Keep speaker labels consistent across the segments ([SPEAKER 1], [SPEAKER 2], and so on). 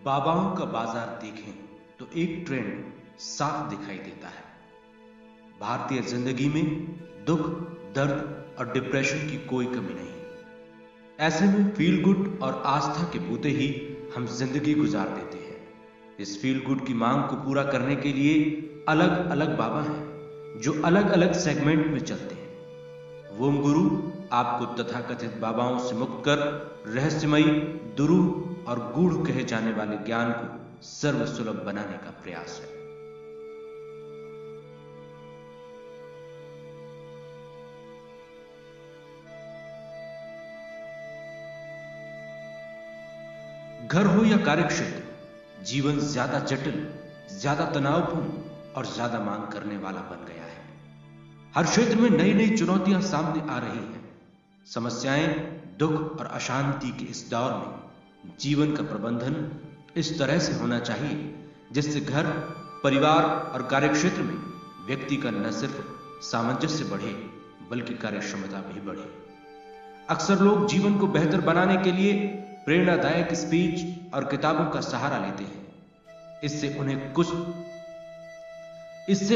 [SPEAKER 1] बाबाओं का बाजार देखें तो एक ट्रेंड साफ दिखाई देता है। भारतीय जिंदगी में दुख, दर्द और डिप्रेशन की कोई कमी नहीं। ऐसे में फील गुड और आस्था के बूते ही हम जिंदगी गुजार देते हैं। इस फील गुड की मांग को पूरा करने के लिए अलग अलग बाबा हैं जो अलग अलग सेगमेंट में चलते हैं। वोम गुरु आपको तथाकथित बाबाओं से मुक्त कर रहस्यमयी, दुरूह और गूढ़ कहे जाने वाले ज्ञान को सर्वसुलभ बनाने का प्रयास है। घर हो या कार्यक्षेत्र, जीवन ज्यादा जटिल, ज्यादा तनावपूर्ण और ज्यादा मांग करने वाला बन गया है। हर क्षेत्र में नई नई चुनौतियां सामने आ रही हैं। समस्याएं, दुख और अशांति के इस दौर में जीवन का प्रबंधन इस तरह से होना चाहिए जिससे घर, परिवार और कार्यक्षेत्र में व्यक्ति का न सिर्फ सामंजस्य बढ़े बल्कि कार्यक्षमता भी बढ़े। अक्सर लोग जीवन को बेहतर बनाने के लिए प्रेरणादायक स्पीच और किताबों का सहारा लेते हैं। इससे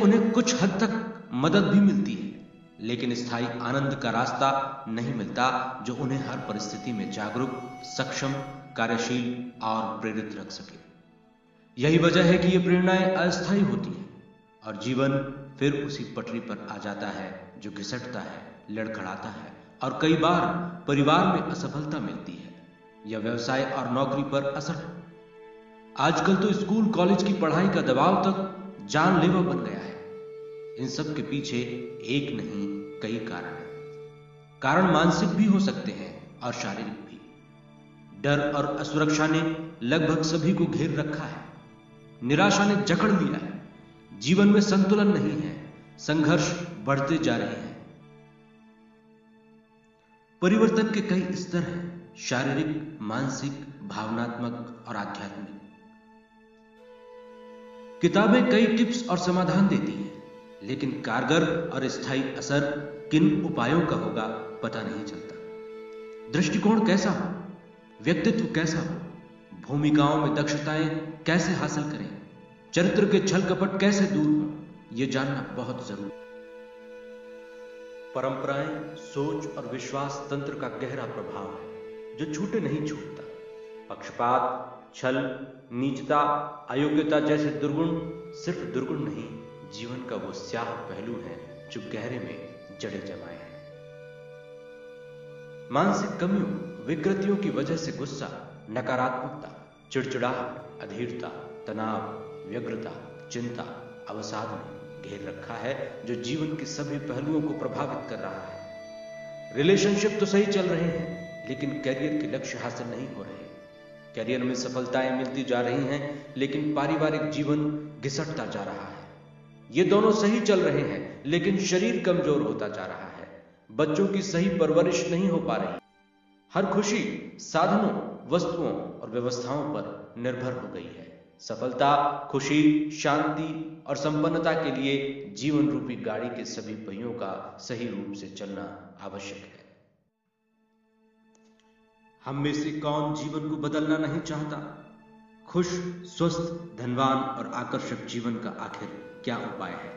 [SPEAKER 1] उन्हें कुछ हद तक मदद भी मिलती है, लेकिन स्थायी आनंद का रास्ता नहीं मिलता जो उन्हें हर परिस्थिति में जागरूक, सक्षम, कार्यशील और प्रेरित रख सके। यही वजह है कि ये प्रेरणाएं अस्थायी होती हैं और जीवन फिर उसी पटरी पर आ जाता है जो घिसटता है, लड़खड़ाता है और कई बार परिवार में असफलता मिलती है या व्यवसाय और नौकरी पर असर। आजकल तो स्कूल कॉलेज की पढ़ाई का दबाव तक जानलेवा बन गया है। इन सब के पीछे एक नहीं कई कारण हैं। कारण मानसिक भी हो सकते हैं और शारीरिक भी। डर और असुरक्षा ने लगभग सभी को घेर रखा है। निराशा ने जकड़ लिया है। जीवन में संतुलन नहीं है। संघर्ष बढ़ते जा रहे हैं। परिवर्तन के कई स्तर हैं, शारीरिक, मानसिक, भावनात्मक और आध्यात्मिक। किताबें कई टिप्स और समाधान देती हैं, लेकिन कारगर और स्थायी असर किन उपायों का होगा पता नहीं चलता। दृष्टिकोण कैसा हो, व्यक्तित्व कैसा हो, भूमिकाओं में दक्षताएं कैसे हासिल करें, चरित्र के छल कपट कैसे दूर हो, यह जानना बहुत जरूरी है। परंपराएं, सोच और विश्वास तंत्र का गहरा प्रभाव है जो छूटे नहीं छूटता। पक्षपात, छल, नीचता, अयोग्यता जैसे दुर्गुण सिर्फ दुर्गुण नहीं, जीवन का वो स्याह पहलू है जो गहरे में जड़े जमाए हैं। मानसिक कमियों, विकृतियों की वजह से गुस्सा, नकारात्मकता, चिड़चिड़ाहट, अधीरता, तनाव, व्यग्रता, चिंता, अवसाद ने घेर रखा है जो जीवन के सभी पहलुओं को प्रभावित कर रहा है। रिलेशनशिप तो सही चल रहे हैं, लेकिन कैरियर के लक्ष्य हासिल नहीं हो रहे। कैरियर में सफलताएं मिलती जा रही हैं, लेकिन पारिवारिक जीवन घिसटता जा रहा है। ये दोनों सही चल रहे हैं, लेकिन शरीर कमजोर होता जा रहा है। बच्चों की सही परवरिश नहीं हो पा रही। हर खुशी साधनों, वस्तुओं और व्यवस्थाओं पर निर्भर हो गई है। सफलता, खुशी, शांति और संपन्नता के लिए जीवन रूपी गाड़ी के सभी पहियों का सही रूप से चलना आवश्यक है। हम में से कौन जीवन को बदलना नहीं चाहता? खुश, स्वस्थ, धनवान और आकर्षक जीवन का आखिर क्या उपाय है?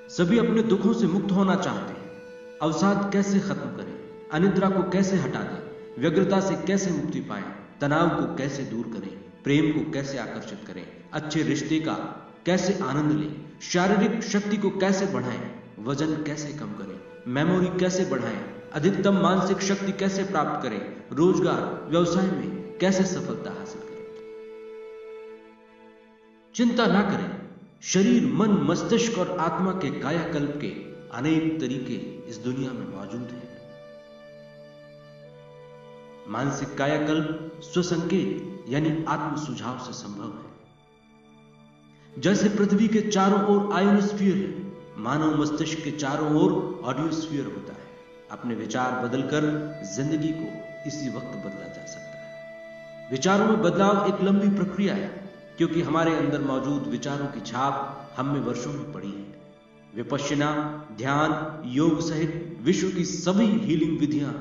[SPEAKER 1] सभी अपने दुखों से मुक्त होना चाहते हैं। अवसाद कैसे खत्म करें? अनिद्रा को कैसे हटा दें? व्यग्रता से कैसे मुक्ति पाएं? तनाव को कैसे दूर करें? प्रेम को कैसे आकर्षित करें? अच्छे रिश्ते का कैसे आनंद लें? शारीरिक शक्ति को कैसे बढ़ाएं? वजन कैसे कम करें? मेमोरी कैसे बढ़ाएं? अधिकतम मानसिक शक्ति कैसे प्राप्त करें? रोजगार, व्यवसाय में कैसे सफलता हासिल करें? चिंता ना करें। शरीर, मन, मस्तिष्क और आत्मा के कायाकल्प के अनेक तरीके इस दुनिया में मौजूद हैं। मानसिक कायाकल्प स्वसंकेत यानी आत्म सुझाव से संभव है। जैसे पृथ्वी के चारों ओर आयोनोस्फीयर है, मानव मस्तिष्क के चारों ओर ऑडियोस्फीयर होता है। अपने विचार बदलकर जिंदगी को इसी वक्त बदला जा सकता है। विचारों में बदलाव एक लंबी प्रक्रिया है, क्योंकि हमारे अंदर मौजूद विचारों की छाप हम में वर्षों में पड़ी है। विपश्यना, ध्यान, योग सहित विश्व की सभी हीलिंग विधियां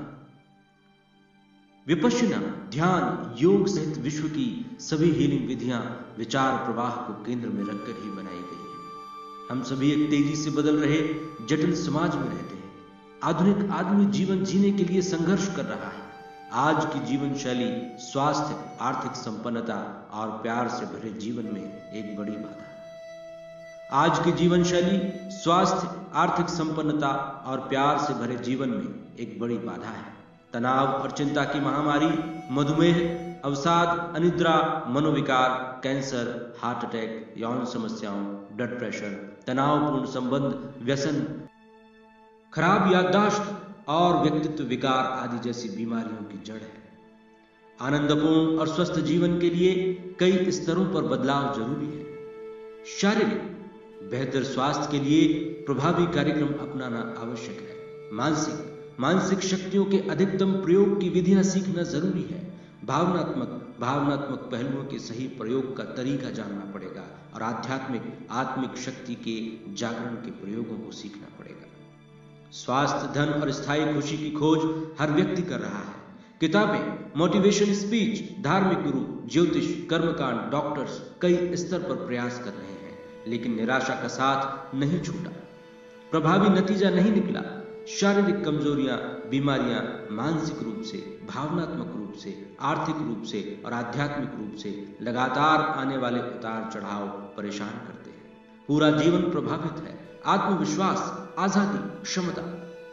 [SPEAKER 1] विपश्यना, ध्यान, योग सहित विश्व की सभी हीलिंग विधियां विचार प्रवाह को केंद्र में रखकर ही बनाई गई है। हम सभी एक तेजी से बदल रहे जटिल समाज में रहते हैं। आधुनिक आदमी जीवन जीने के लिए संघर्ष कर रहा है। आज की जीवन शैली स्वास्थ्य, आर्थिक संपन्नता और प्यार से भरे जीवन में एक बड़ी बाधा है। आज की जीवन शैली स्वास्थ्य, आर्थिक संपन्नता और प्यार से भरे जीवन में एक बड़ी बाधा है। तनाव और चिंता की महामारी, मधुमेह, अवसाद, अनिद्रा, मनोविकार, कैंसर, हार्ट अटैक, यौन समस्याओं, ब्लड प्रेशर, तनावपूर्ण संबंध, व्यसन, खराब याददाश्त और व्यक्तित्व विकार आदि जैसी बीमारियों की जड़ है। आनंदपूर्ण और स्वस्थ जीवन के लिए कई स्तरों पर बदलाव जरूरी है। शारीरिक बेहतर स्वास्थ्य के लिए प्रभावी कार्यक्रम अपनाना आवश्यक है। मानसिक शक्तियों के अधिकतम प्रयोग की विधियां सीखना जरूरी है। भावनात्मक पहलुओं के सही प्रयोग का तरीका जानना पड़ेगा और आत्मिक शक्ति के जागरण के प्रयोगों को सीखना पड़ेगा। स्वास्थ्य, धन और स्थायी खुशी की खोज हर व्यक्ति कर रहा है। किताबें, मोटिवेशन स्पीच, धार्मिक गुरु, ज्योतिष, कर्मकांड, डॉक्टर्स कई स्तर पर प्रयास कर रहे हैं, लेकिन निराशा का साथ नहीं छूटा। प्रभावी नतीजा नहीं निकला। शारीरिक कमजोरियां, बीमारियां मानसिक रूप से, भावनात्मक रूप से, आर्थिक रूप से और आध्यात्मिक रूप से लगातार आने वाले उतार चढ़ाव परेशान करते हैं। पूरा जीवन प्रभावित है। आत्मविश्वास, आजादी, क्षमता,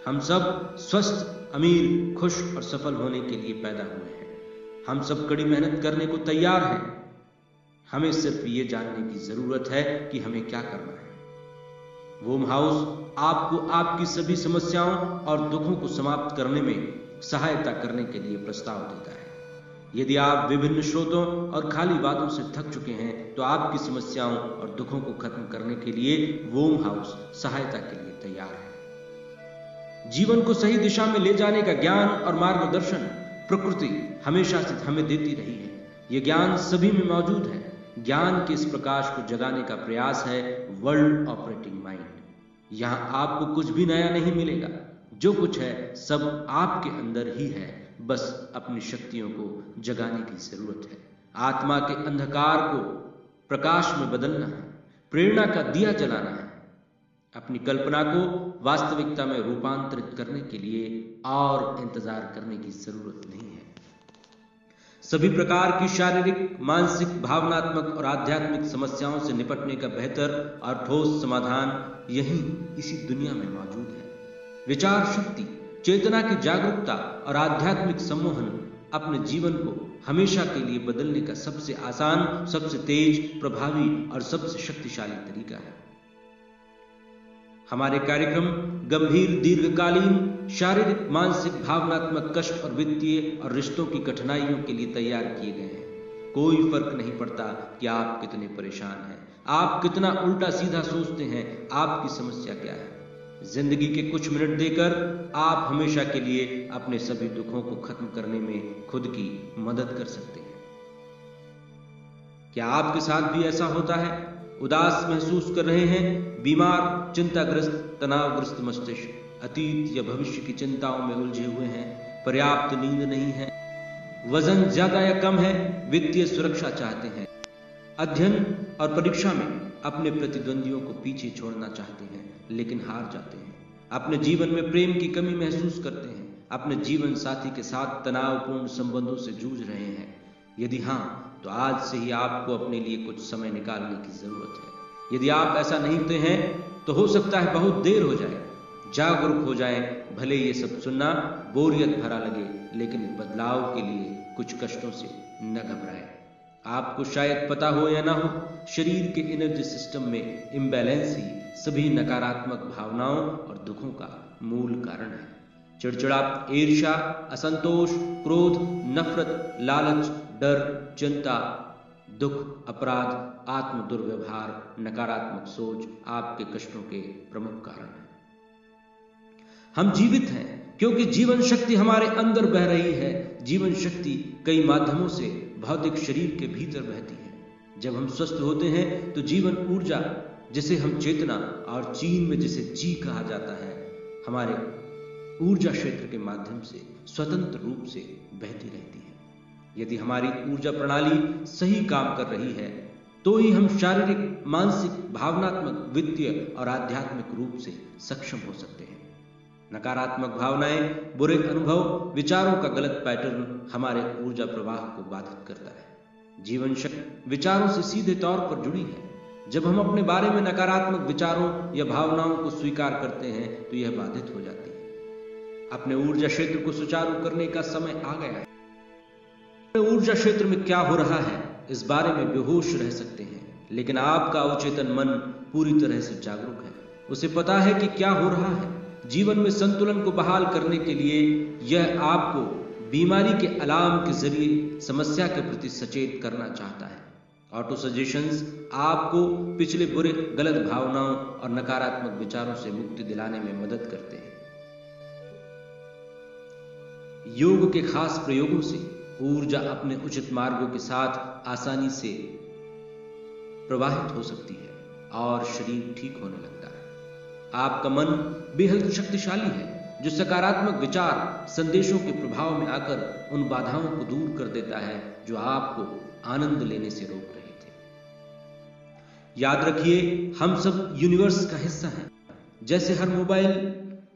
[SPEAKER 1] हम सब स्वस्थ, अमीर, खुश और सफल होने के लिए पैदा हुए हैं। हम सब कड़ी मेहनत करने को तैयार हैं। हमें सिर्फ ये जानने की जरूरत है कि हमें क्या करना है। वोम हाउस आपको आपकी सभी समस्याओं और दुखों को समाप्त करने में सहायता करने के लिए प्रस्ताव देता है। यदि आप विभिन्न स्रोतों और खाली बातों से थक चुके हैं तो आपकी समस्याओं और दुखों को खत्म करने के लिए वोम हाउस सहायता के लिए तैयार है। जीवन को सही दिशा में ले जाने का ज्ञान और मार्गदर्शन प्रकृति हमेशा से हमें देती रही है। यह ज्ञान सभी में मौजूद है। ज्ञान के इस प्रकाश को जगाने का प्रयास है वर्ल्ड ऑपरेटिंग माइंड। यहां आपको कुछ भी नया नहीं मिलेगा। जो कुछ है सब आपके अंदर ही है, बस अपनी शक्तियों को जगाने की जरूरत है। आत्मा के अंधकार को प्रकाश में बदलना है, प्रेरणा का दिया जलाना है। अपनी कल्पना को वास्तविकता में रूपांतरित करने के लिए और इंतजार करने की जरूरत नहीं है। सभी प्रकार की शारीरिक, मानसिक, भावनात्मक और आध्यात्मिक समस्याओं से निपटने का बेहतर और ठोस समाधान यहीं इसी दुनिया में मौजूद है। विचार शक्ति, चेतना की जागरूकता और आध्यात्मिक सम्मोहन अपने जीवन को हमेशा के लिए बदलने का सबसे आसान, सबसे तेज, प्रभावी और सबसे शक्तिशाली तरीका है। हमारे कार्यक्रम गंभीर, दीर्घकालीन, शारीरिक, मानसिक, भावनात्मक कष्ट और वित्तीय और रिश्तों की कठिनाइयों के लिए तैयार किए गए हैं। कोई फर्क नहीं पड़ता कि आप कितने परेशान हैं, आप कितना उल्टा सीधा सोचते हैं, आपकी समस्या क्या है। जिंदगी के कुछ मिनट देकर आप हमेशा के लिए अपने सभी दुखों को खत्म करने में खुद की मदद कर सकते हैं। क्या आपके साथ भी ऐसा होता है? उदास महसूस कर रहे हैं, बीमार, चिंताग्रस्त, तनावग्रस्त मस्तिष्क, अतीत या भविष्य की चिंताओं में उलझे हुए हैं, पर्याप्त नींद नहीं है, वजन ज्यादा या कम है, वित्तीय सुरक्षा चाहते हैं, अध्ययन और परीक्षा में अपने प्रतिद्वंदियों को पीछे छोड़ना चाहते हैं लेकिन हार जाते हैं, अपने जीवन में प्रेम की कमी महसूस करते हैं, अपने जीवन साथी के साथ तनावपूर्ण संबंधों से जूझ रहे हैं। यदि हाँ, तो आज से ही आपको अपने लिए कुछ समय निकालने की जरूरत है। यदि आप ऐसा नहीं करते हैं तो हो सकता है बहुत देर हो जाए। जागरूक हो जाएं। भले ये सब सुनना बोरियत भरा लगे, लेकिन बदलाव के लिए कुछ कष्टों से न घबराएं। आपको शायद पता हो या ना हो, शरीर के एनर्जी सिस्टम में इम्बैलेंस ही सभी नकारात्मक भावनाओं और दुखों का मूल कारण है। चिड़चिड़ा, ईर्ष्या, असंतोष, क्रोध, नफरत, लालच, डर, चिंता, दुख, अपराध, आत्म दुर्व्यवहार, नकारात्मक सोच आपके कष्टों के प्रमुख कारण हैं। हम जीवित हैं क्योंकि जीवन शक्ति हमारे अंदर बह रही है। जीवन शक्ति कई माध्यमों से भौतिक शरीर के भीतर बहती है। जब हम स्वस्थ होते हैं तो जीवन ऊर्जा, जिसे हम चेतना और चीन में जिसे जी कहा जाता है, हमारे ऊर्जा क्षेत्र के माध्यम से स्वतंत्र रूप से बहती रहती है। यदि हमारी ऊर्जा प्रणाली सही काम कर रही है तो ही हम शारीरिक, मानसिक, भावनात्मक, वित्तीय और आध्यात्मिक रूप से सक्षम हो सकते हैं। नकारात्मक भावनाएं, बुरे अनुभव, विचारों का गलत पैटर्न हमारे ऊर्जा प्रवाह को बाधित करता है। जीवन शक्ति विचारों से सीधे तौर पर जुड़ी है। जब हम अपने बारे में नकारात्मक विचारों या भावनाओं को स्वीकार करते हैं तो यह बाधित हो जाती है। अपने ऊर्जा क्षेत्र को सुचारू करने का समय आ गया है। ऊर्जा क्षेत्र में क्या हो रहा है इस बारे में बेहोश रह सकते हैं, लेकिन आपका अवचेतन मन पूरी तरह से जागरूक है। उसे पता है कि क्या हो रहा है। जीवन में संतुलन को बहाल करने के लिए यह आपको बीमारी के अलार्म के जरिए समस्या के प्रति सचेत करना चाहता है। ऑटो सजेशंस आपको पिछले बुरे, गलत भावनाओं और नकारात्मक विचारों से मुक्ति दिलाने में मदद करते हैं। योग के खास प्रयोगों से ऊर्जा अपने उचित मार्गों के साथ आसानी से प्रवाहित हो सकती है और शरीर ठीक होने लगता है। आपका मन बेहद शक्तिशाली है जो सकारात्मक विचार संदेशों के प्रभाव में आकर उन बाधाओं को दूर कर देता है जो आपको आनंद लेने से रोक रहे थे। याद रखिए, हम सब यूनिवर्स का हिस्सा हैं। जैसे हर मोबाइल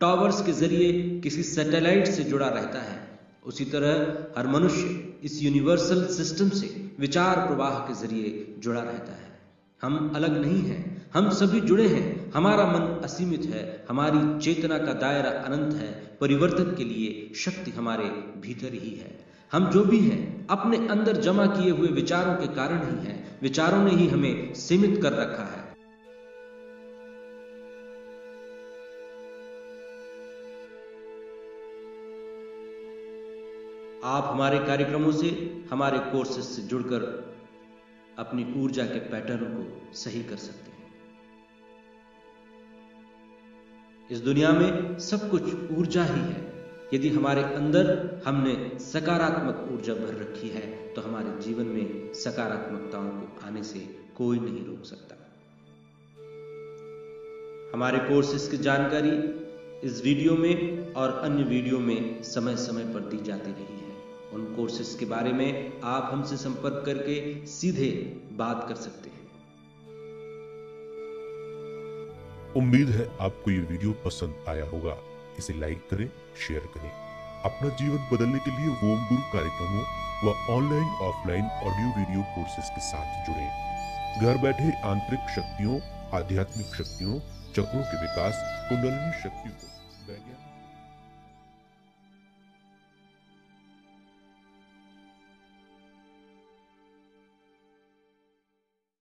[SPEAKER 1] टावर्स के जरिए किसी सैटेलाइट से जुड़ा रहता है, उसी तरह हर मनुष्य इस यूनिवर्सल सिस्टम से विचार प्रवाह के जरिए जुड़ा रहता है। हम अलग नहीं हैं, हम सभी जुड़े हैं। हमारा मन असीमित है, हमारी चेतना का दायरा अनंत है। परिवर्तन के लिए शक्ति हमारे भीतर ही है। हम जो भी हैं अपने अंदर जमा किए हुए विचारों के कारण ही हैं। विचारों ने ही हमें सीमित कर रखा है। आप हमारे कार्यक्रमों से, हमारे कोर्सेज से जुड़कर अपनी ऊर्जा के पैटर्न को सही कर सकते हैं। इस दुनिया में सब कुछ ऊर्जा ही है। यदि हमारे अंदर हमने सकारात्मक ऊर्जा भर रखी है तो हमारे जीवन में सकारात्मकताओं को आने से कोई नहीं रोक सकता। हमारे कोर्सेज की जानकारी इस वीडियो में और अन्य वीडियो में समय समय पर दी जाती रही है। उन कोर्सेज के बारे में आप हमसे संपर्क करके सीधे बात कर सकते हैं।
[SPEAKER 2] उम्मीद है आपको ये वीडियो पसंद आया होगा। इसे लाइक करें, शेयर करें। अपना जीवन बदलने के लिए ओम गुरु कार्यक्रमों व online offline audio video courses के साथ जुड़ें। घर बैठे आंतरिक शक्तियों, आध्यात्मिक शक्तियों, चक्रों के विकास, कुंडलिनी शक्ति को वैज्ञानिक